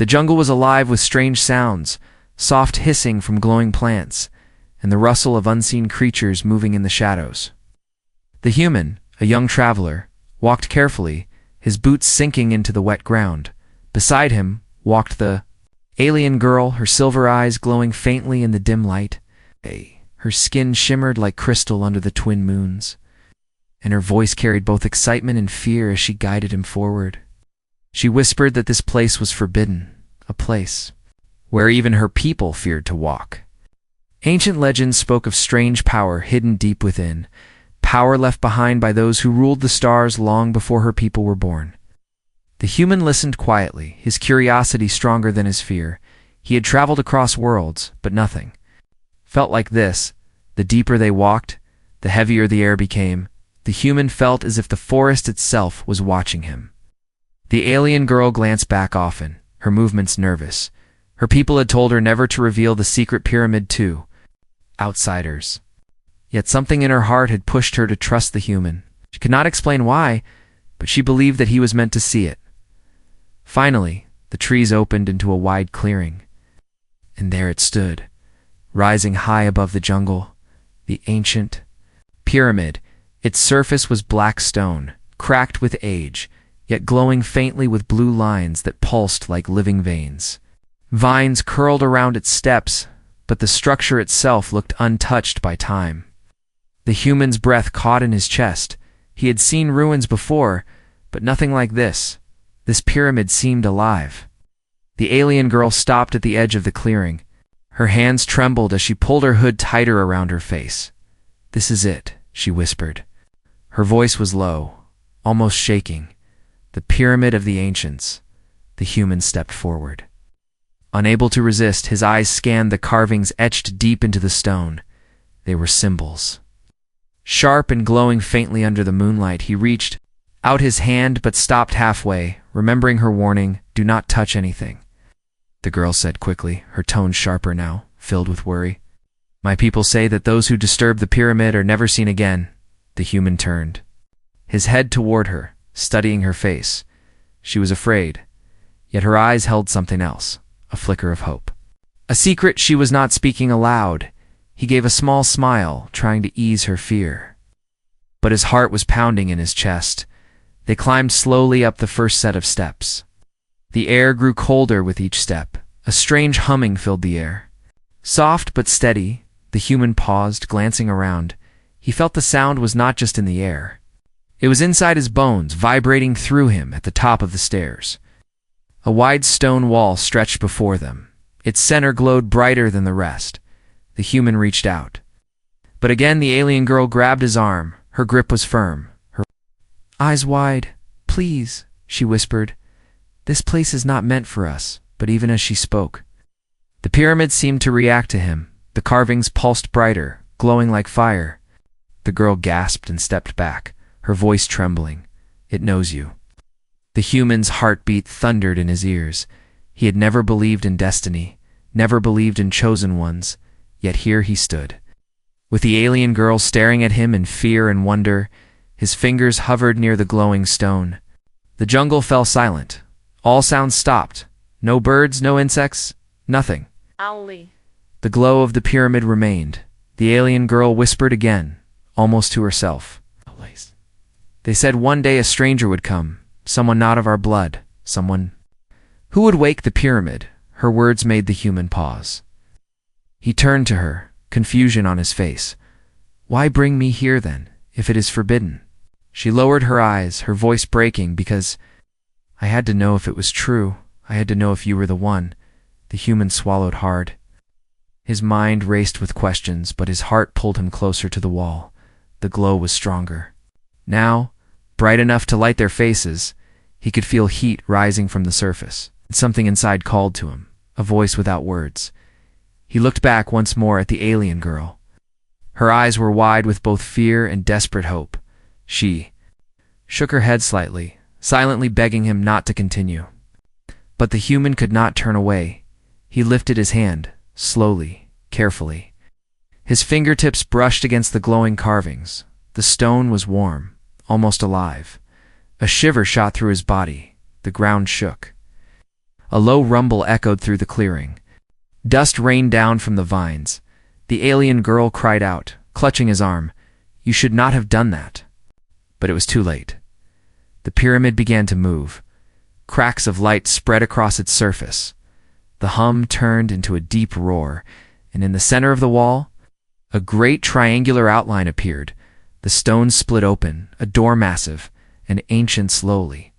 The jungle was alive with strange sounds, soft hissing from glowing plants, and the rustle of unseen creatures moving in the shadows. The human, a young traveler, walked carefully, his boots sinking into the wet ground. Beside him walked the alien girl, her silver eyes glowing faintly in the dim light. Her skin shimmered like crystal under the twin moons, and her voice carried both excitement and fear as she guided him forward. She whispered that this place was forbidden, a place where even her people feared to walk. Ancient legends spoke of strange power hidden deep within, power left behind by those who ruled the stars long before her people were born. The human listened quietly, his curiosity stronger than his fear. He had traveled across worlds, but nothing felt like this. The deeper they walked, the heavier the air became. The human felt as if the forest itself was watching him. The alien girl glanced back often, her movements nervous. Her people had told her never to reveal the secret pyramid to outsiders. Yet something in her heart had pushed her to trust the human. She could not explain why, but she believed that he was meant to see it. Finally, the trees opened into a wide clearing, and there it stood, rising high above the jungle, the ancient pyramid. Its surface was black stone, cracked with age, yet glowing faintly with blue lines that pulsed like living veins. Vines curled around its steps, but the structure itself looked untouched by time. The human's breath caught in his chest. He had seen ruins before, but nothing like this. This pyramid seemed alive. The alien girl stopped at the edge of the clearing. Her hands trembled as she pulled her hood tighter around her face. "This is it," she whispered. Her voice was low, almost shaking. The pyramid of the ancients. The human stepped forward. Unable to resist, his eyes scanned the carvings etched deep into the stone. They were symbols. Sharp and glowing faintly under the moonlight, he reached out his hand but stopped halfway, remembering her warning, "Do not touch anything," the girl said quickly, her tone sharper now, filled with worry. "My people say that those who disturb the pyramid are never seen again." The human turned, his head toward her, studying her face. She was afraid, yet her eyes held something else, a flicker of hope. A secret she was not speaking aloud. He gave a small smile, trying to ease her fear. But his heart was pounding in his chest. They climbed slowly up the first set of steps. The air grew colder with each step. A strange humming filled the air. Soft but steady, the human paused, glancing around. He felt the sound was not just in the air. It was inside his bones, vibrating through him at the top of the stairs. A wide stone wall stretched before them. Its center glowed brighter than the rest. The human reached out. But again the alien girl grabbed his arm. Her grip was firm, her eyes wide. "Please," she whispered. "This place is not meant for us." But even as she spoke, the pyramid seemed to react to him. The carvings pulsed brighter, glowing like fire. The girl gasped and stepped back, her voice trembling. "It knows you." The human's heartbeat thundered in his ears. He had never believed in destiny, never believed in chosen ones, yet here he stood. With the alien girl staring at him in fear and wonder, his fingers hovered near the glowing stone. The jungle fell silent. All sounds stopped. No birds, no insects, nothing. Owly. The glow of the pyramid remained. The alien girl whispered again, almost to herself. "They said one day a stranger would come, someone not of our blood, someone who would wake the pyramid." Her words made the human pause. He turned to her, confusion on his face. "Why bring me here then, if it is forbidden?" She lowered her eyes, her voice breaking, "Because I had to know if it was true. I had to know if you were the one." The human swallowed hard. His mind raced with questions, but his heart pulled him closer to the wall. The glow was stronger. Now, bright enough to light their faces, he could feel heat rising from the surface. Something inside called to him, a voice without words. He looked back once more at the alien girl. Her eyes were wide with both fear and desperate hope. She shook her head slightly, silently begging him not to continue. But the human could not turn away. He lifted his hand, slowly, carefully. His fingertips brushed against the glowing carvings. The stone was warm, almost alive. A shiver shot through his body. The ground shook. A low rumble echoed through the clearing. Dust rained down from the vines. The alien girl cried out, clutching his arm, "You should not have done that." But it was too late. The pyramid began to move. Cracks of light spread across its surface. The hum turned into a deep roar, and in the center of the wall, a great triangular outline appeared. The stone split open, a door massive and ancient slowly.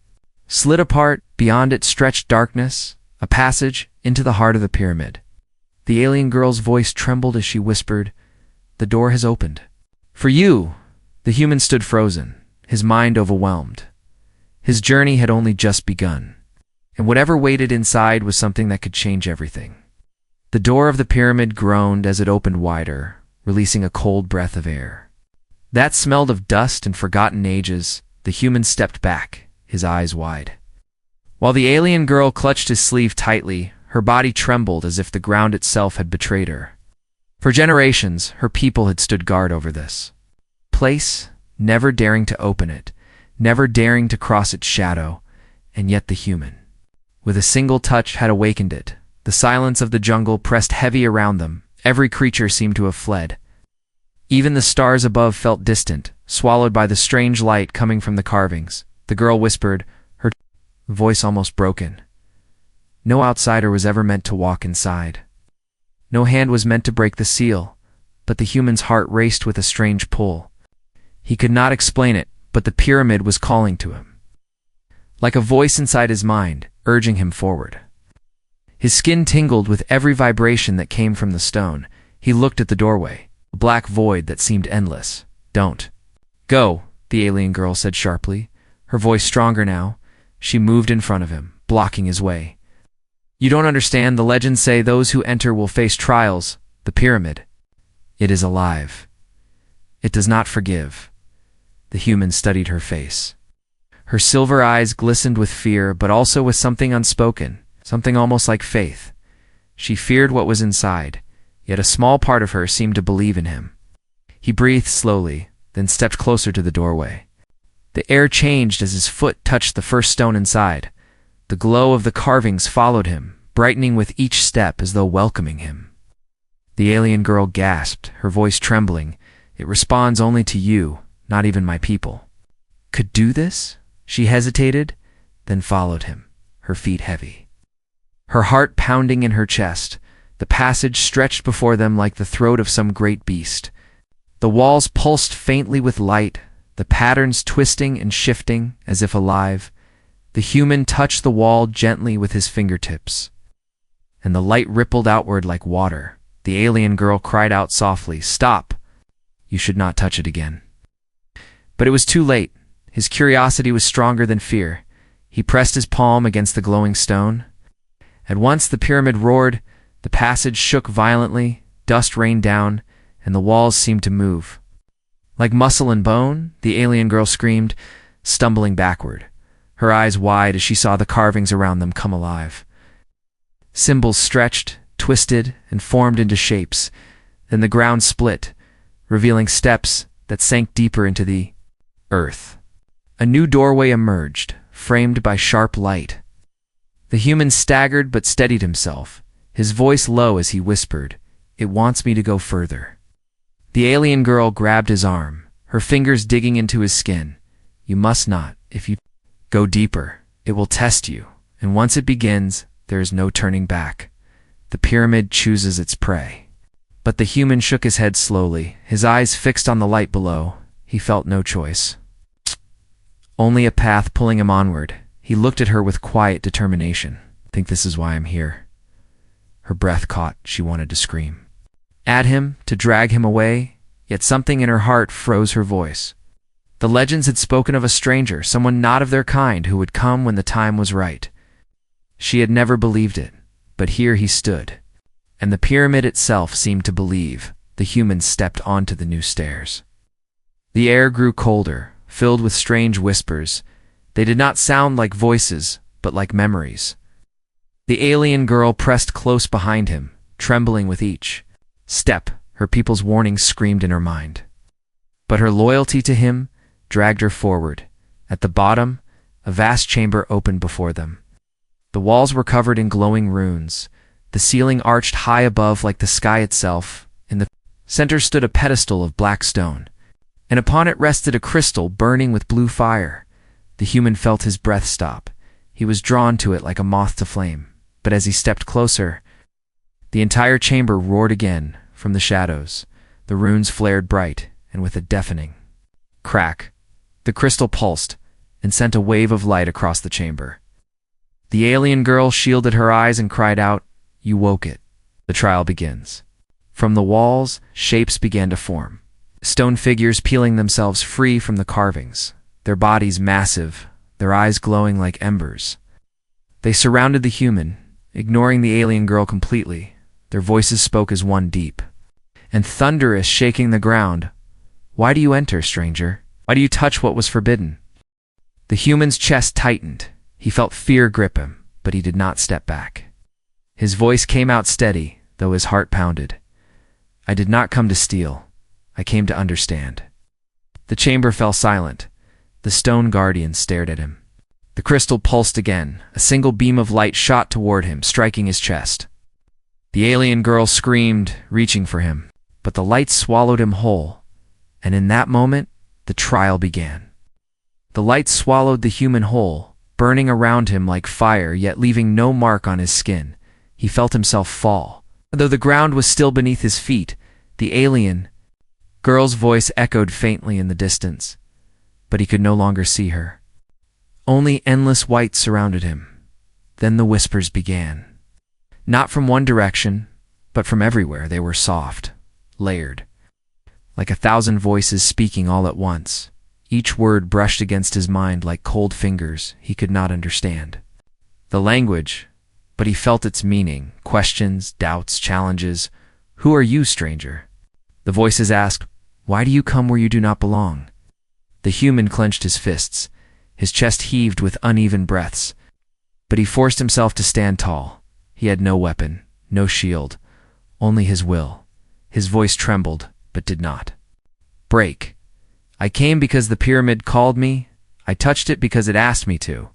Slid apart, beyond it stretched darkness, a passage into the heart of the pyramid. The alien girl's voice trembled as she whispered, "The door has opened." "For you!" The human stood frozen, his mind overwhelmed. His journey had only just begun, and whatever waited inside was something that could change everything. The door of the pyramid groaned as it opened wider, releasing a cold breath of air. That smelled of dust and forgotten ages. The human stepped back, his eyes wide. While the alien girl clutched his sleeve tightly, her body trembled as if the ground itself had betrayed her. For generations, her people had stood guard over this place, never daring to open it, never daring to cross its shadow, and yet the human, with a single touch, had awakened it. The silence of the jungle pressed heavy around them. Every creature seemed to have fled. Even the stars above felt distant, swallowed by the strange light coming from the carvings. The girl whispered, her voice almost broken. No outsider was ever meant to walk inside. No hand was meant to break the seal, but the human's heart raced with a strange pull. He could not explain it, but the pyramid was calling to him, like a voice inside his mind, urging him forward. His skin tingled with every vibration that came from the stone. He looked at the doorway, a black void that seemed endless. "Don't go," the alien girl said sharply, her voice stronger now. She moved in front of him, blocking his way. "You don't understand. The legends say those who enter will face trials. The pyramid, it is alive. It does not forgive." The human studied her face. Her silver eyes glistened with fear, but also with something unspoken, something almost like faith. She feared what was inside, yet a small part of her seemed to believe in him. He breathed slowly, then stepped closer to the doorway. The air changed as his foot touched the first stone inside. The glow of the carvings followed him, brightening with each step as though welcoming him. The alien girl gasped, her voice trembling. "It responds only to you, not even my people." "Could do this?" She hesitated, then followed him, her feet heavy, her heart pounding in her chest. The passage stretched before them like the throat of some great beast. The walls pulsed faintly with light, the patterns twisting and shifting as if alive. The human touched the wall gently with his fingertips, and the light rippled outward like water. The alien girl cried out softly, "Stop! You should not touch it again." But it was too late. His curiosity was stronger than fear. He pressed his palm against the glowing stone. At once the pyramid roared, the passage shook violently, dust rained down, and the walls seemed to move. Like muscle and bone, the alien girl screamed, stumbling backward, her eyes wide as she saw the carvings around them come alive. Symbols stretched, twisted, and formed into shapes. Then the ground split, revealing steps that sank deeper into the earth. A new doorway emerged, framed by sharp light. The human staggered but steadied himself, his voice low as he whispered, "It wants me to go further." The alien girl grabbed his arm, her fingers digging into his skin. "You must not. If you go deeper, it will test you, and once it begins, there is no turning back. The pyramid chooses its prey." But the human shook his head slowly, his eyes fixed on the light below. He felt no choice, only a path pulling him onward. He looked at her with quiet determination. "Think this is why I'm here?" Her breath caught. She wanted to scream at him, to drag him away, yet something in her heart froze her voice. The legends had spoken of a stranger, someone not of their kind, who would come when the time was right. She had never believed it, but here he stood, and the pyramid itself seemed to believe. The humans stepped onto the new stairs. The air grew colder, filled with strange whispers. They did not sound like voices, but like memories. The alien girl pressed close behind him, trembling with each step. Her people's warnings screamed in her mind, but her loyalty to him dragged her forward. At the bottom, a vast chamber opened before them. The walls were covered in glowing runes. The ceiling arched high above like the sky itself. In the center stood a pedestal of black stone, and upon it rested a crystal burning with blue fire. The human felt his breath stop. He was drawn to it like a moth to flame. But as he stepped closer, the entire chamber roared again from the shadows. The runes flared bright, and with a deafening crack, the crystal pulsed and sent a wave of light across the chamber. The alien girl shielded her eyes and cried out, "You woke it." The trial begins. From the walls, shapes began to form. Stone figures peeling themselves free from the carvings, their bodies massive, their eyes glowing like embers. They surrounded the human, ignoring the alien girl completely. Their voices spoke as one deep and thunderous, shaking the ground. "Why do you enter, stranger? Why do you touch what was forbidden?" The human's chest tightened. He felt fear grip him, but he did not step back. His voice came out steady, though his heart pounded. "I did not come to steal. I came to understand." The chamber fell silent. The stone guardian stared at him. The crystal pulsed again. A single beam of light shot toward him, striking his chest. The alien girl screamed, reaching for him, but the light swallowed him whole, and in that moment, the trial began. The light swallowed the human whole, burning around him like fire, yet leaving no mark on his skin. He felt himself fall. Though the ground was still beneath his feet, the alien girl's voice echoed faintly in the distance, but he could no longer see her. Only endless white surrounded him. Then the whispers began. Not from one direction, but from everywhere. They were soft, layered, like 1,000 voices speaking all at once. Each word brushed against his mind like cold fingers he could not understand the language, but he felt its meaning. Questions, doubts, challenges. "Who are you, stranger?" The voices asked. "Why do you come where you do not belong?" The human clenched his fists. His chest heaved with uneven breaths, but he forced himself to stand tall. He had no weapon, no shield, only his will. His voice trembled, but did not break. "I came because the pyramid called me. I touched it because it asked me to."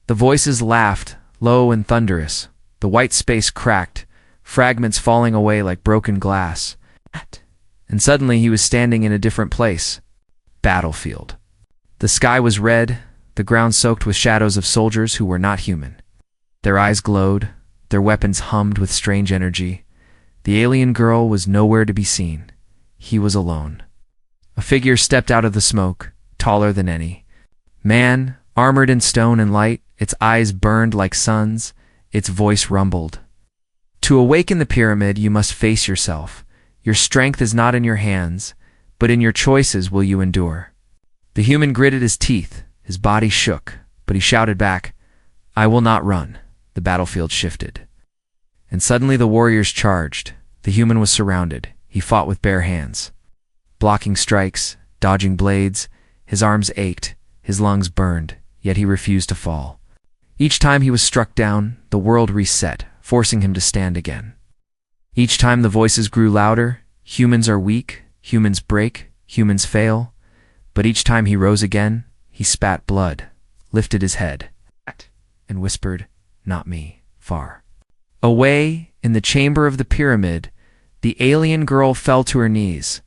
The voices laughed, low and thunderous. The white space cracked, fragments falling away like broken glass. And suddenly he was standing in a different place. Battlefield. The sky was red, the ground soaked with shadows of soldiers who were not human. Their eyes glowed, their weapons hummed with strange energy. The alien girl was nowhere to be seen. He was alone. A figure stepped out of the smoke, taller than any man, armored in stone and light. Its eyes burned like suns. Its voice rumbled. "To awaken the pyramid, you must face yourself. Your strength is not in your hands, but in your choices will you endure." The human gritted his teeth. His body shook, but he shouted back, "I will not run." The battlefield shifted. And suddenly the warriors charged. The human was surrounded. He fought with bare hands, blocking strikes, dodging blades. His arms ached, his lungs burned, yet he refused to fall. Each time he was struck down, the world reset, forcing him to stand again. Each time the voices grew louder. Humans are weak, humans break, humans fail. But each time he rose again, he spat blood, lifted his head, and whispered, "Not me." Far away, in the chamber of the pyramid, the alien girl fell to her knees.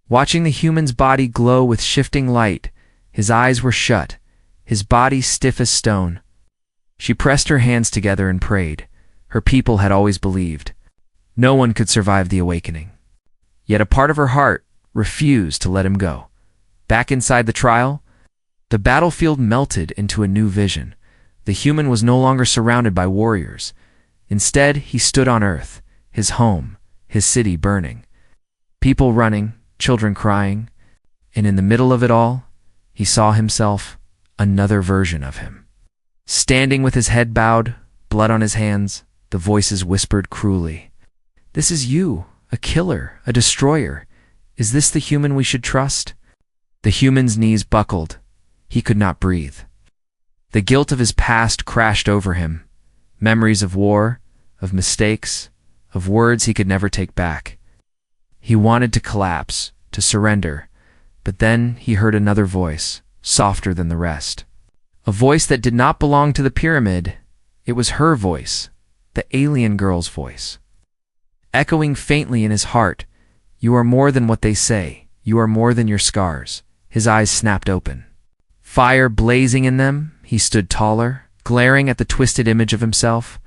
Watching the human's body glow with shifting light, his eyes were shut, his body stiff as stone. She pressed her hands together and prayed. Her people had always believed no one could survive the awakening. Yet a part of her heart refused to let him go. Back inside the trial, the battlefield melted into a new vision. The human was no longer surrounded by warriors. Instead, he stood on Earth, his home, his city burning. People running, children crying, and in the middle of it all, he saw himself, another version of him. Standing with his head bowed, blood on his hands, the voices whispered cruelly, "This is you, a killer, a destroyer. Is this the human we should trust?" The human's knees buckled. He could not breathe. The guilt of his past crashed over him. Memories of war, of mistakes, of words he could never take back. He wanted to collapse, to surrender, but then he heard another voice, softer than the rest. A voice that did not belong to the pyramid. It was her voice, the alien girl's voice. Echoing faintly in his heart, "You are more than what they say. You are more than your scars." His eyes snapped open. Fire blazing in them, he stood taller, glaring at the twisted image of himself.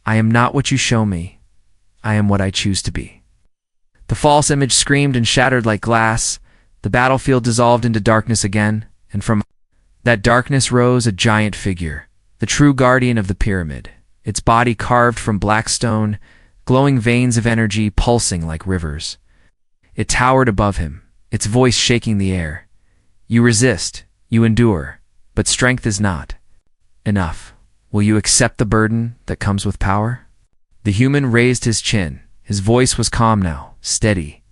"I am not what you show me. I am what I choose to be." The false image screamed and shattered like glass. The battlefield dissolved into darkness again, and from that darkness rose a giant figure, the true guardian of the pyramid, its body carved from black stone, glowing veins of energy pulsing like rivers. It towered above him, its voice shaking the air. "You resist, you endure, but strength is not enough. Will you accept the burden that comes with power?" The human raised his chin. His voice was calm now, steady.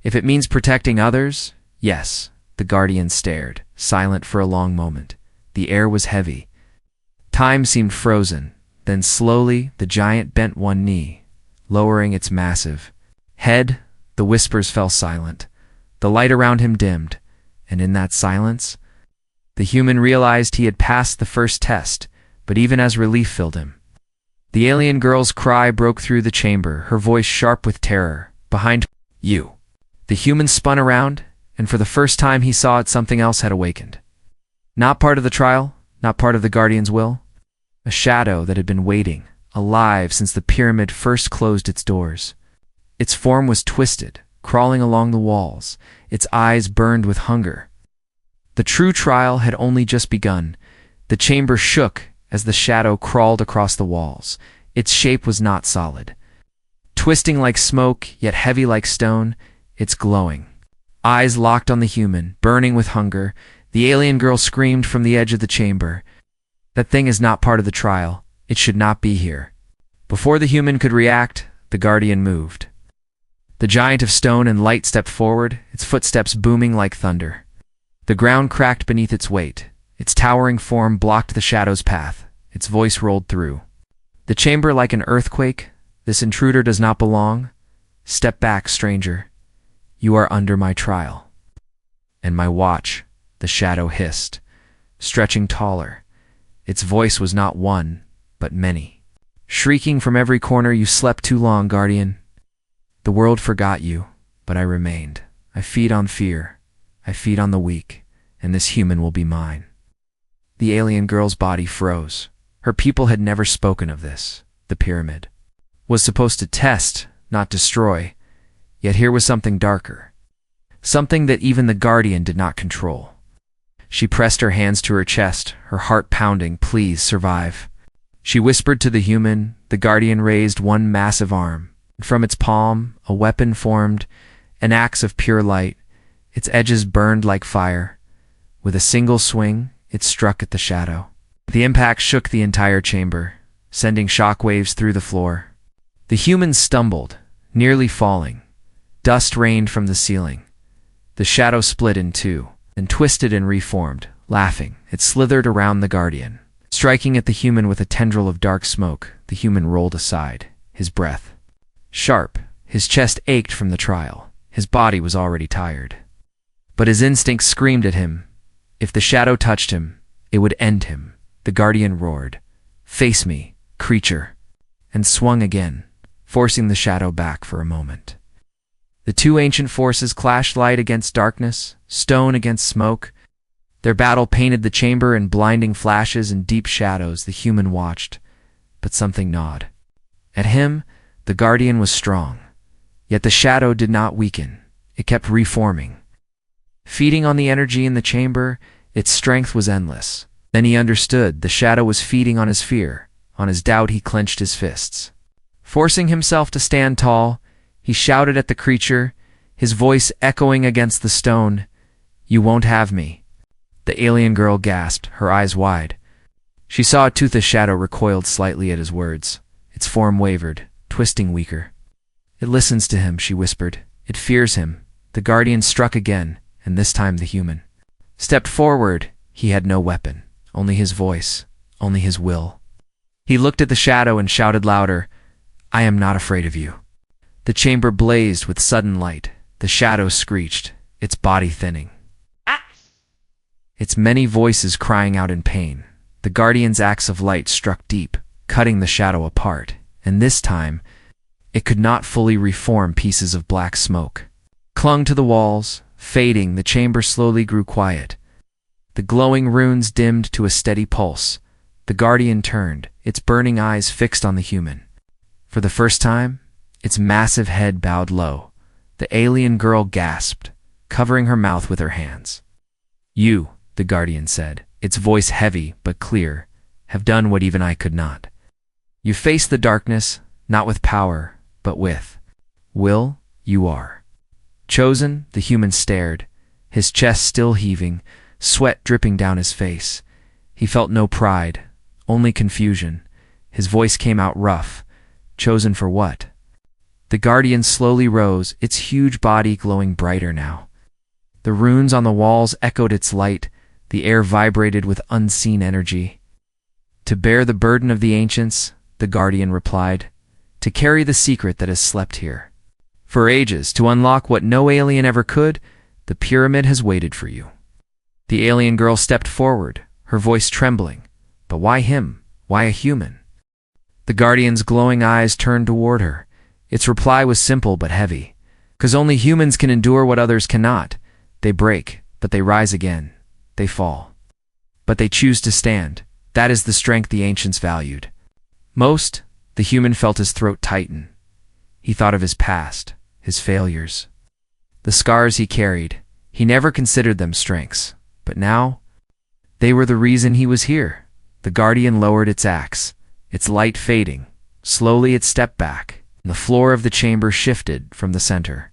"If it means protecting others, yes." The guardian stared, silent for a long moment. The air was heavy. Time seemed frozen. Then slowly the giant bent one knee, lowering its massive head. The whispers fell silent. The light around him dimmed, and in that silence, the human realized he had passed the first test, but even as relief filled him, the alien girl's cry broke through the chamber, her voice sharp with terror. "Behind you." The human spun around, and for the first time he saw it, something else had awakened. Not part of the trial, not part of the guardian's will. A shadow that had been waiting, alive since the pyramid first closed its doors. Its form was twisted, crawling along the walls. Its eyes burned with hunger. The true trial had only just begun. The chamber shook as the shadow crawled across the walls. Its shape was not solid. Twisting like smoke, yet heavy like stone, its glowing eyes locked on the human, burning with hunger. The alien girl screamed from the edge of the chamber. "That thing is not part of the trial. It should not be here." Before the human could react, the guardian moved. The giant of stone and light stepped forward, its footsteps booming like thunder. The ground cracked beneath its weight. Its towering form blocked the shadow's path. Its voice rolled through the chamber like an earthquake. "This intruder does not belong. Step back, stranger. You are under my trial and my watch." The shadow hissed, stretching taller. Its voice was not one, but many, shrieking from every corner. "You slept too long, guardian. The world forgot you, but I remained. I feed on fear. I feed on the weak, and this human will be mine." The alien girl's body froze. Her people had never spoken of this. The pyramid was supposed to test, not destroy. Yet here was something darker. Something that even the guardian did not control. She pressed her hands to her chest, her heart pounding. "Please survive." She whispered to the human. The guardian raised one massive arm. From its palm, a weapon formed, an axe of pure light. Its edges burned like fire. With a single swing, it struck at the shadow. The impact shook the entire chamber, sending shockwaves through the floor. The human stumbled, nearly falling. Dust rained from the ceiling. The shadow split in two, then twisted and reformed. Laughing, it slithered around the guardian, striking at the human with a tendril of dark smoke. The human rolled aside, his breath sharp. His chest ached from the trial. His body was already tired. But his instincts screamed at him. If the shadow touched him, it would end him. The guardian roared, "Face me, creature," and swung again, forcing the shadow back for a moment. The two ancient forces clashed, light against darkness, stone against smoke. Their battle painted the chamber in blinding flashes and deep shadows. The human watched, but something gnawed at him. The guardian was strong, yet the shadow did not weaken. It kept reforming. Feeding on the energy in the chamber, its strength was endless. Then he understood. The shadow was feeding on his fear, on his doubt. He clenched his fists. Forcing himself to stand tall, he shouted at the creature, his voice echoing against the stone, "You won't have me." The alien girl gasped, her eyes wide. She saw a toothless shadow recoiled slightly at his words. Its form wavered, twisting weaker. "It listens to him," she whispered. "It fears him." The guardian struck again, and this time the human stepped forward. He had no weapon, only his voice, only his will. He looked at the shadow and shouted louder, "I am not afraid of you." The chamber blazed with sudden light. The shadow screeched, its body thinning, its many voices crying out in pain. The guardian's axe of light struck deep, cutting the shadow apart, and this time it could not fully reform. Pieces of black smoke clung to the walls, fading. The chamber slowly grew quiet. The glowing runes dimmed to a steady pulse. The guardian turned, its burning eyes fixed on the human. For the first time, its massive head bowed low. The alien girl gasped, covering her mouth with her hands. "You," the guardian said, its voice heavy but clear, "have done what even I could not. You face the darkness, not with power, but with will. You are chosen." The human stared, his chest still heaving, sweat dripping down his face. He felt no pride, only confusion. His voice came out rough. "Chosen for what?" The guardian slowly rose, its huge body glowing brighter now. The runes on the walls echoed its light. The air vibrated with unseen energy. "To bear the burden of the ancients," the guardian replied. "To carry the secret that has slept here for ages, to unlock what no alien ever could. The pyramid has waited for you." The alien girl stepped forward, her voice trembling. But why him? Why a human? The guardian's glowing eyes turned toward her. Its reply was simple but heavy. "'Cause only humans can endure what others cannot. They break, but they rise again. They fall, but they choose to stand. That is the strength the ancients valued most." The human felt his throat tighten. He thought of his past, his failures, the scars he carried. He never considered them strengths, but now they were the reason he was here. The guardian lowered its axe, its light fading. Slowly it stepped back, and the floor of the chamber shifted from the center.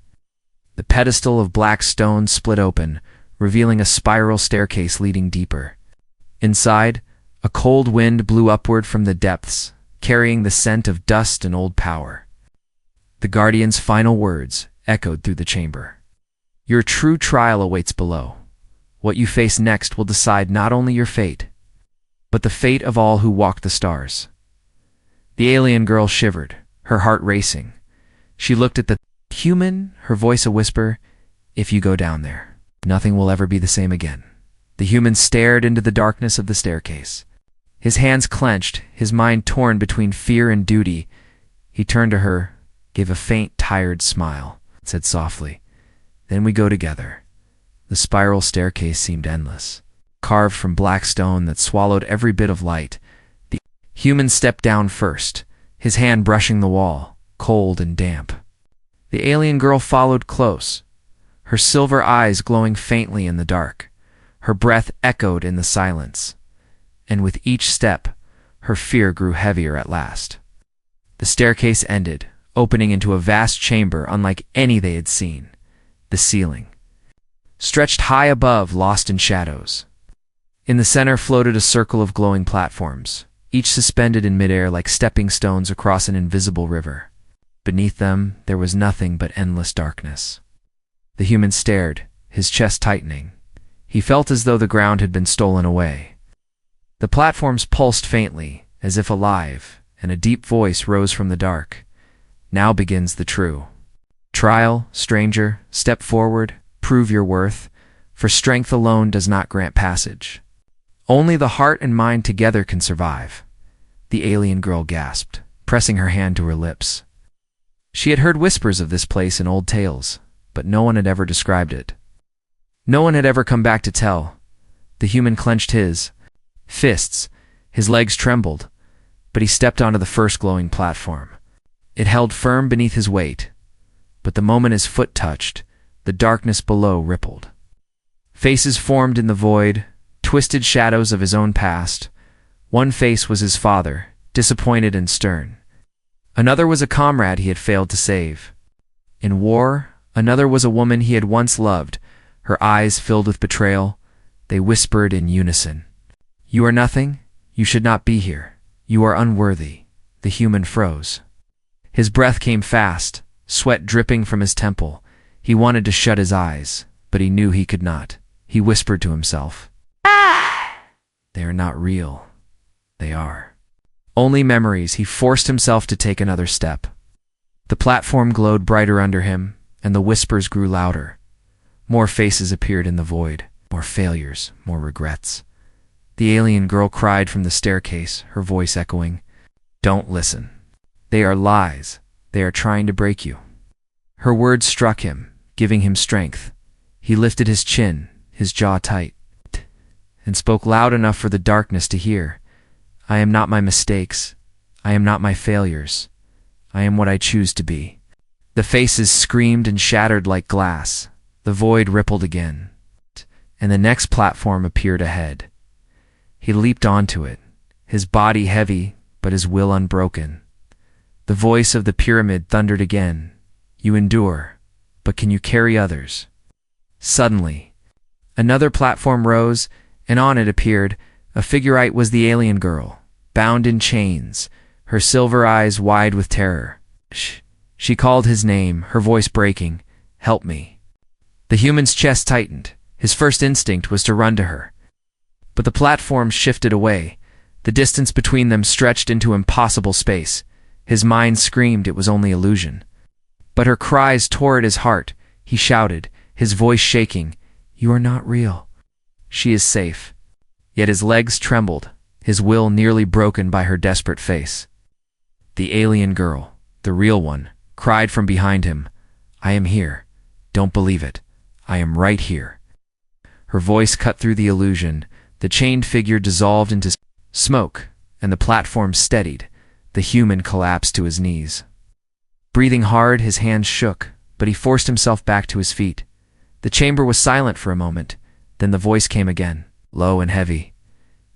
The pedestal of black stone split open, revealing a spiral staircase leading deeper. Inside, a cold wind blew upward from the depths, carrying the scent of dust and old power. The guardian's final words echoed through the chamber. "Your true trial awaits below. What you face next will decide not only your fate, but the fate of all who walk the stars." The alien girl shivered, her heart racing. She looked at the human, her voice a whisper. "If you go down there, nothing will ever be the same again." The human stared into the darkness of the staircase. His hands clenched, his mind torn between fear and duty. He turned to her, gave a faint, tired smile, and said softly, "Then we go together." The spiral staircase seemed endless, carved from black stone that swallowed every bit of light. The human stepped down first, his hand brushing the wall, cold and damp. The alien girl followed close, her silver eyes glowing faintly in the dark. Her breath echoed in the silence, and with each step, her fear grew heavier at last. The staircase ended, opening into a vast chamber unlike any they had seen. The ceiling stretched high above, lost in shadows. In the center floated a circle of glowing platforms, each suspended in midair like stepping stones across an invisible river. Beneath them, there was nothing but endless darkness. The human stared, his chest tightening. He felt as though the ground had been stolen away. The platforms pulsed faintly, as if alive, and a deep voice rose from the dark. "Now begins the true trial, stranger. Step forward, prove your worth, for strength alone does not grant passage. Only the heart and mind together can survive." The alien girl gasped, pressing her hand to her lips. She had heard whispers of this place in old tales, but no one had ever described it. No one had ever come back to tell. The human clenched his fists, his legs trembled, but he stepped onto the first glowing platform. It held firm beneath his weight, but the moment his foot touched, the darkness below rippled. Faces formed in the void, twisted shadows of his own past. One face was his father, disappointed and stern. Another was a comrade he had failed to save. In war, another was a woman he had once loved, her eyes filled with betrayal. They whispered in unison, "You are nothing. You should not be here. You are unworthy." The human froze. His breath came fast, sweat dripping from his temple. He wanted to shut his eyes, but he knew he could not. He whispered to himself, "They are not real. They are only memories." He forced himself to take another step. The platform glowed brighter under him, and the whispers grew louder. More faces appeared in the void, more failures, more regrets. The alien girl cried from the staircase, her voice echoing, Don't listen. They are lies. They are trying to break you. Her words struck him, giving him strength. He lifted his chin, his jaw tight, and spoke loud enough for the darkness to hear. I am not my mistakes. I am not my failures. I am what I choose to be. The faces screamed and shattered like glass. The void rippled again, and the next platform appeared ahead. He leaped onto it, his body heavy, but his will unbroken. The voice of the pyramid thundered again. You endure, but can you carry others? Suddenly, another platform rose, and on it appeared a figurite. Was the alien girl, bound in chains, her silver eyes wide with terror. She called his name, her voice breaking. Help me. The human's chest tightened. His first instinct was to run to her. But the platform shifted away. The distance between them stretched into impossible space. His mind screamed it was only illusion. But her cries tore at his heart. He shouted, his voice shaking, You are not real. She is safe. Yet his legs trembled, his will nearly broken by her desperate face. The alien girl, the real one, cried from behind him, I am here. Don't believe it. I am right here. Her voice cut through the illusion. The chained figure dissolved into smoke, and the platform steadied. The human collapsed to his knees. Breathing hard, his hands shook, but he forced himself back to his feet. The chamber was silent for a moment. Then the voice came again, low and heavy.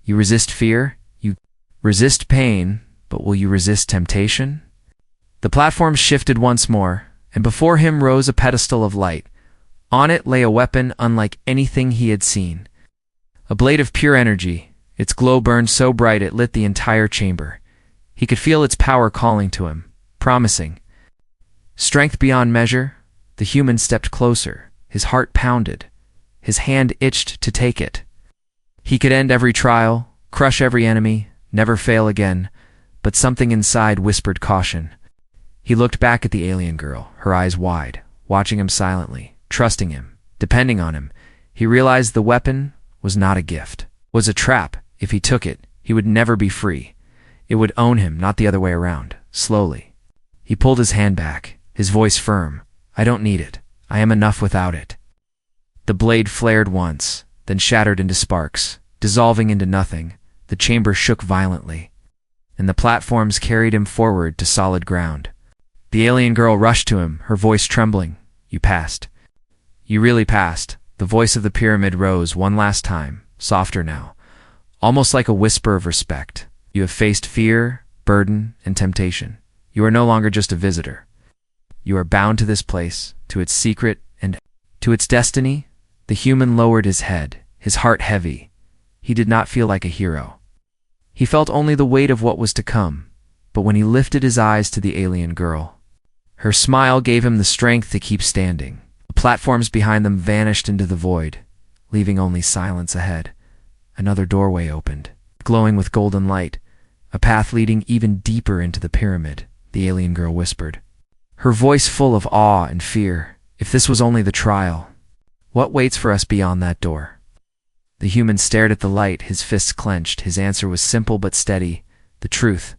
You resist fear? You resist pain, but will you resist temptation? The platform shifted once more, and before him rose a pedestal of light. On it lay a weapon unlike anything he had seen. A blade of pure energy. Its glow burned so bright it lit the entire chamber. He could feel its power calling to him, promising strength beyond measure. The human stepped closer. His heart pounded. His hand itched to take it. He could end every trial, crush every enemy, never fail again, but something inside whispered caution. He looked back at the alien girl, her eyes wide, watching him silently, trusting him, depending on him. He realized the weapon was not a gift, was a trap. If he took it, he would never be free. It would own him, not the other way around. Slowly, he pulled his hand back, his voice firm. I don't need it. I am enough without it. The blade flared once, then shattered into sparks, dissolving into nothing. The chamber shook violently, and the platforms carried him forward to solid ground. The alien girl rushed to him, her voice trembling. You passed. You really passed. The voice of the pyramid rose one last time, softer now, almost like a whisper of respect. You have faced fear, burden, and temptation. You are no longer just a visitor. You are bound to this place, to its secret and to its destiny. The human lowered his head, his heart heavy. He did not feel like a hero. He felt only the weight of what was to come. But when he lifted his eyes to the alien girl, her smile gave him the strength to keep standing. The platforms behind them vanished into the void, leaving only silence ahead. Another doorway opened, glowing with golden light, a path leading even deeper into the pyramid, the alien girl whispered, her voice full of awe and fear. If this was only the trial, what waits for us beyond that door? The human stared at the light, his fists clenched. His answer was simple but steady, the truth.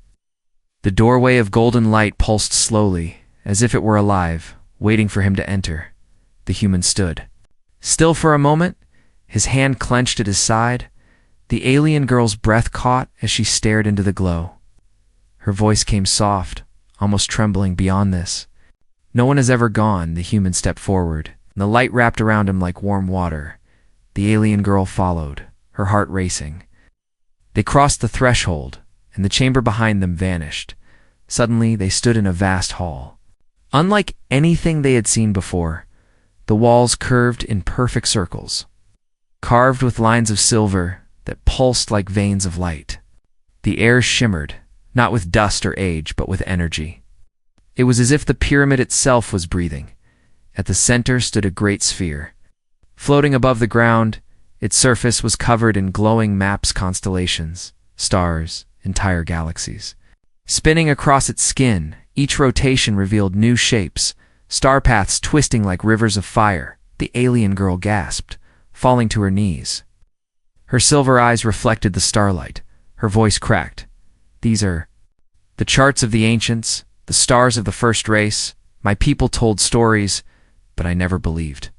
The doorway of golden light pulsed slowly, as if it were alive, waiting for him to enter. The human stood still for a moment, his hand clenched at his side. The alien girl's breath caught as she stared into the glow. Her voice came soft, almost trembling. Beyond this, no one has ever gone. The human stepped forward, and the light wrapped around him like warm water. The alien girl followed, her heart racing. They crossed the threshold, and the chamber behind them vanished. Suddenly, they stood in a vast hall. Unlike anything they had seen before, the walls curved in perfect circles, carved with lines of silver that pulsed like veins of light. The air shimmered, not with dust or age, but with energy. It was as if the pyramid itself was breathing. At the center stood a great sphere. Floating above the ground, its surface was covered in glowing maps, constellations, stars, entire galaxies. Spinning across its skin, each rotation revealed new shapes, star paths twisting like rivers of fire. The alien girl gasped, falling to her knees. Her silver eyes reflected the starlight. Her voice cracked. These are The charts of the ancients, the stars of the first race, my people told stories, but I never believed.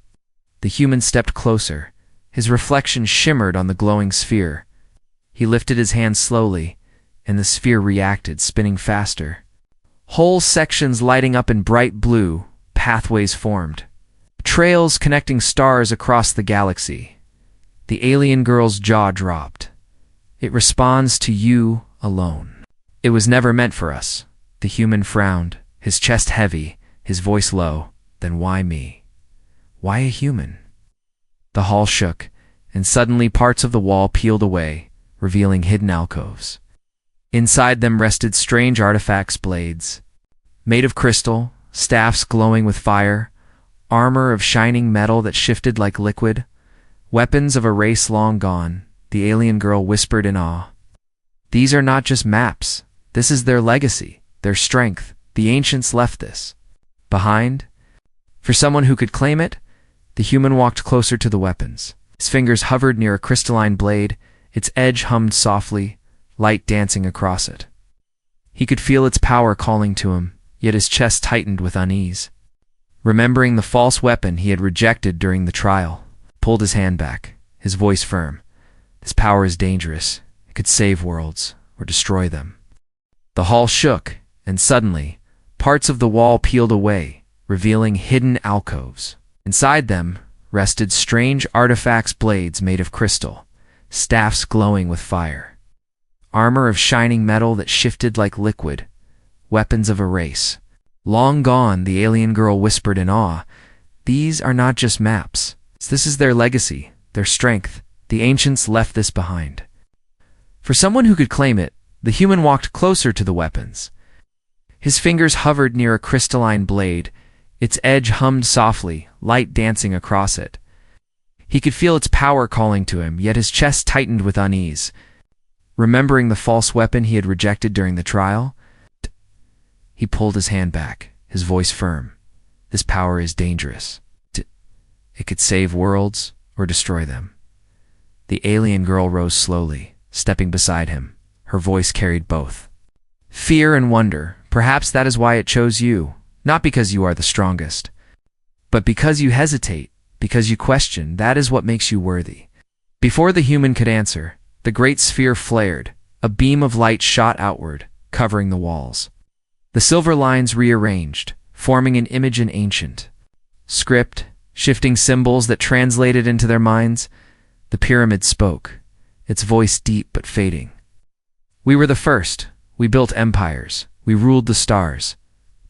The human stepped closer. His reflection shimmered on the glowing sphere. He lifted his hand slowly, and the sphere reacted, spinning faster. Whole sections lighting up in bright blue, pathways formed. Trails connecting stars across the galaxy. The alien girl's jaw dropped. It responds to you alone. It was never meant for us. The human frowned, his chest heavy, his voice low. Then why me? Why a human? The hall shook, and suddenly parts of the wall peeled away, revealing hidden alcoves. Inside them rested strange artifacts, blades made of crystal, staffs glowing with fire, armor of shining metal that shifted like liquid, weapons of a race long gone. The alien girl whispered in awe. These are not just maps. This is their legacy, their strength. The ancients left this behind. For someone who could claim it, the human walked closer to the weapons. His fingers hovered near a crystalline blade, its edge hummed softly, light dancing across it. He could feel its power calling to him, yet his chest tightened with unease. Remembering the false weapon he had rejected during the trial, pulled his hand back, his voice firm. This power is dangerous. It could save worlds, or destroy them. The hall shook, and suddenly, parts of the wall peeled away, revealing hidden alcoves. Inside them rested strange artifacts, blades made of crystal, staffs glowing with fire, armor of shining metal that shifted like liquid, weapons of a race long gone. The alien girl whispered in awe. These are not just maps. This is their legacy, their strength. The ancients left this behind. For someone who could claim it, the human walked closer to the weapons. His fingers hovered near a crystalline blade, its edge hummed softly, light dancing across it. He could feel its power calling to him, yet his chest tightened with unease. Remembering the false weapon he had rejected during the trial, he pulled his hand back, his voice firm. This power is dangerous. It could save worlds or destroy them. The alien girl rose slowly, stepping beside him. Her voice carried both fear and wonder. Perhaps that is why it chose you, not because you are the strongest, but because you hesitate, because you question. That is what makes you worthy. Before the human could answer, the great sphere flared. A beam of light shot outward, covering the walls. The silver lines rearranged, forming an image in ancient script, shifting symbols that translated into their minds. The pyramid spoke, its voice deep but fading. We were the first. We built empires. We ruled the stars.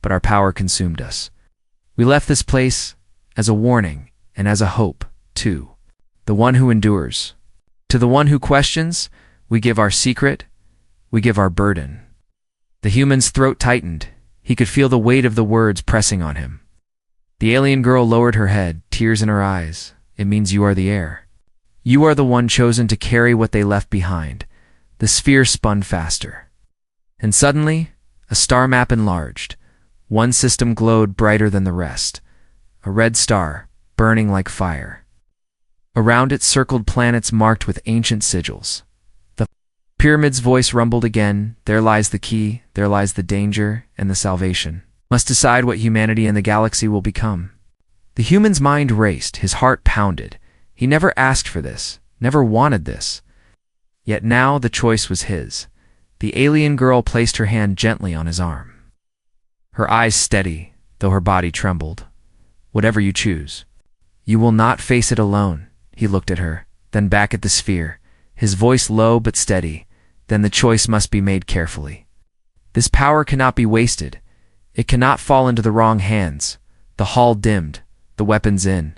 But our power consumed us. We left this place as a warning and as a hope, too. The one who endures. To the one who questions, we give our secret. We give our burden. The human's throat tightened. He could feel the weight of the words pressing on him. The alien girl lowered her head, tears in her eyes. It means you are the heir. You are the one chosen to carry what they left behind. The sphere spun faster. And suddenly, a star map enlarged. One system glowed brighter than the rest. A red star, burning like fire. Around it circled planets marked with ancient sigils. The pyramid's voice rumbled again. There lies the key, there lies the danger, and the salvation. Must decide what humanity and the galaxy will become. The human's mind raced, his heart pounded. He never asked for this, never wanted this. Yet now the choice was his. The alien girl placed her hand gently on his arm. Her eyes steady, though her body trembled. Whatever you choose. You will not face it alone. He looked at her, then back at the sphere, his voice low but steady. Then the choice must be made carefully. This power cannot be wasted. It cannot fall into the wrong hands. The hall dimmed, the weapons in,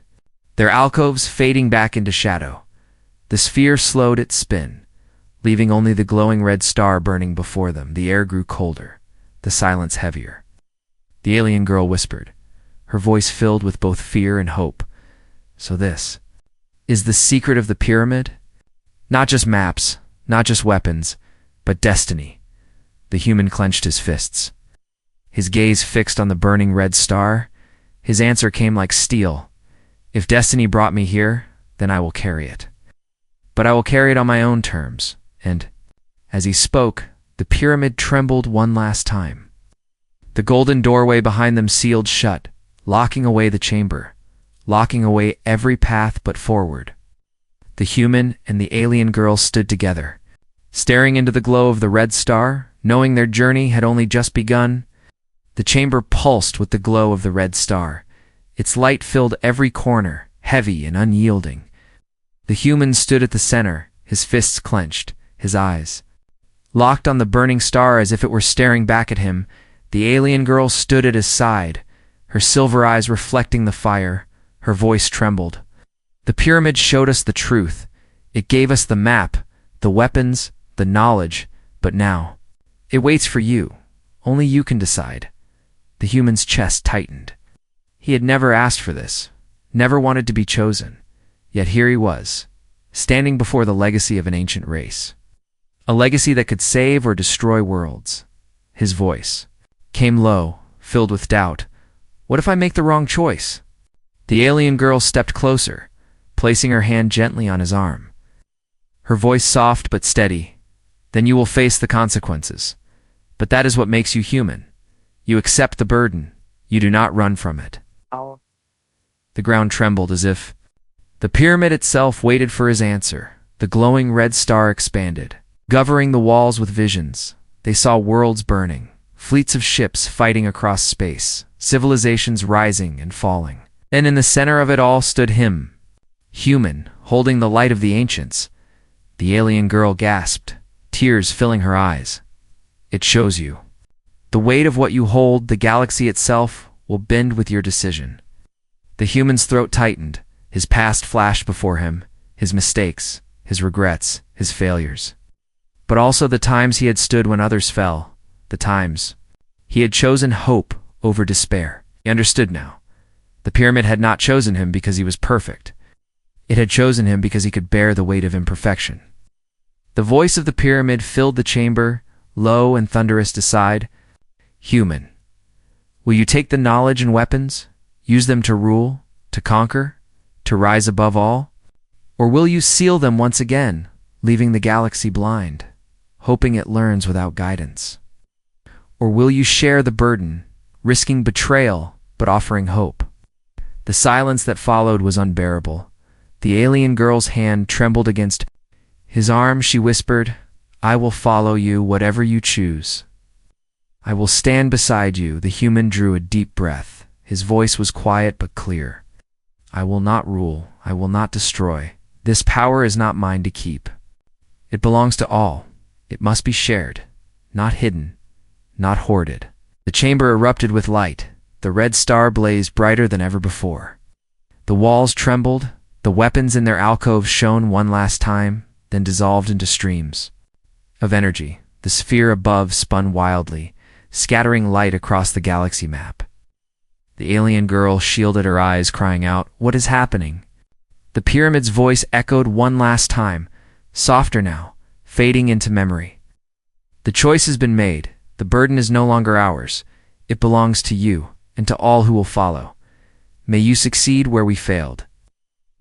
their alcoves fading back into shadow. The sphere slowed its spin, leaving only the glowing red star burning before them. The air grew colder, the silence heavier. The alien girl whispered, her voice filled with both fear and hope. So this is the secret of the pyramid? Not just maps, not just weapons, but destiny. The human clenched his fists, his gaze fixed on the burning red star. His answer came like steel. If destiny brought me here, then I will carry it. But I will carry it on my own terms. And as he spoke, the The pyramid trembled one last time. The golden doorway behind them sealed shut, locking away the chamber, locking away every path but forward. The human and the alien girl stood together, staring into the glow of the red star, knowing their journey had only just begun. The chamber pulsed with the glow of the red star. Its light filled every corner, heavy and unyielding. The human stood at the center, his fists clenched, his eyes locked on the burning star as if it were staring back at him. The alien girl stood at his side, her silver eyes reflecting the fire. Her voice trembled. The pyramid showed us the truth. It gave us the map, the weapons, the knowledge, but now it waits for you. Only you can decide. The human's chest tightened. He had never asked for this, never wanted to be chosen. Yet here he was, standing before the legacy of an ancient race. A legacy that could save or destroy worlds. His voice came low, filled with doubt. What if I make the wrong choice? The alien girl stepped closer, placing her hand gently on his arm. Her voice soft but steady. Then you will face the consequences. But that is what makes you human. You accept the burden. You do not run from it. The ground trembled as if the pyramid itself waited for his answer. The glowing red star expanded, covering the walls with visions. They saw worlds burning, fleets of ships fighting across space, civilizations rising and falling. And in the center of it all stood him, human, holding the light of the ancients. The alien girl gasped, tears filling her eyes. It shows you. The weight of what you hold, the galaxy itself, will bend with your decision. The human's throat tightened, his past flashed before him, his mistakes, his regrets, his failures. But also the times he had stood when others fell, the times he had chosen hope over despair. He understood now. The pyramid had not chosen him because he was perfect. It had chosen him because he could bear the weight of imperfection. The voice of the pyramid filled the chamber, low and thunderous, decide, human, will you take the knowledge and weapons, use them to rule, to conquer, to rise above all? Or will you seal them once again, leaving the galaxy blind, hoping it learns without guidance? Or will you share the burden, risking betrayal but offering hope? The silence that followed was unbearable. The alien girl's hand trembled against his arm. She whispered, I will follow you whatever you choose. I will stand beside you. The human drew a deep breath. His voice was quiet but clear. I will not rule. I will not destroy. This power is not mine to keep. It belongs to all. It must be shared, not hidden, not hoarded. The chamber erupted with light. The red star blazed brighter than ever before. The walls trembled. The weapons in their alcoves shone one last time, then dissolved into streams of energy. The sphere above spun wildly, scattering light across the galaxy map. The alien girl shielded her eyes, crying out, what is happening? The pyramid's voice echoed one last time, softer now, fading into memory. The choice has been made. The burden is no longer ours. It belongs to you and to all who will follow. May you succeed where we failed.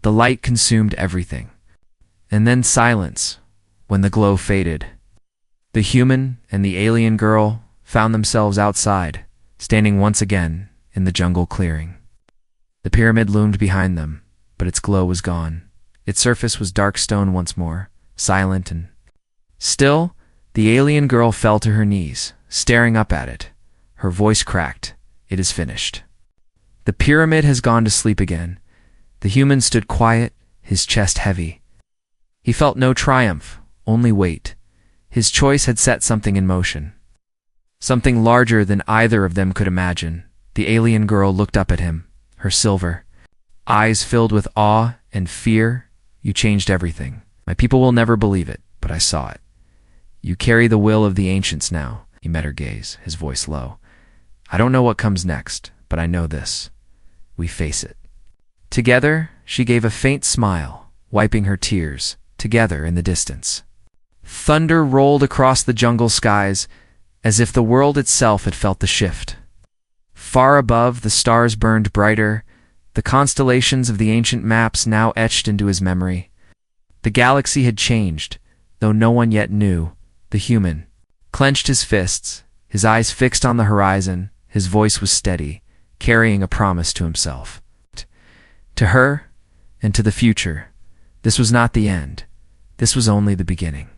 The light consumed everything. And then silence, when the glow faded. The human and the alien girl found themselves outside, standing once again in the jungle clearing. The pyramid loomed behind them, but its glow was gone. Its surface was dark stone once more, silent and still. The alien girl fell to her knees, staring up at it. Her voice cracked. It is finished. The pyramid has gone to sleep again. The human stood quiet, his chest heavy. He felt no triumph, only weight. His choice had set something in motion. Something larger than either of them could imagine. The alien girl looked up at him, her silver eyes filled with awe and fear. You changed everything. My people will never believe it, but I saw it. You carry the will of the ancients now. He met her gaze, his voice low. I don't know what comes next, but I know this. We face it. Together, she gave a faint smile, wiping her tears, together in the distance. Thunder rolled across the jungle skies, as if the world itself had felt the shift. Far above, the stars burned brighter, the constellations of the ancient maps now etched into his memory. The galaxy had changed, though no one yet knew. The human clenched his fists, his eyes fixed on the horizon. His voice was steady, carrying a promise to himself. To her, and to the future, this was not the end. This was only the beginning.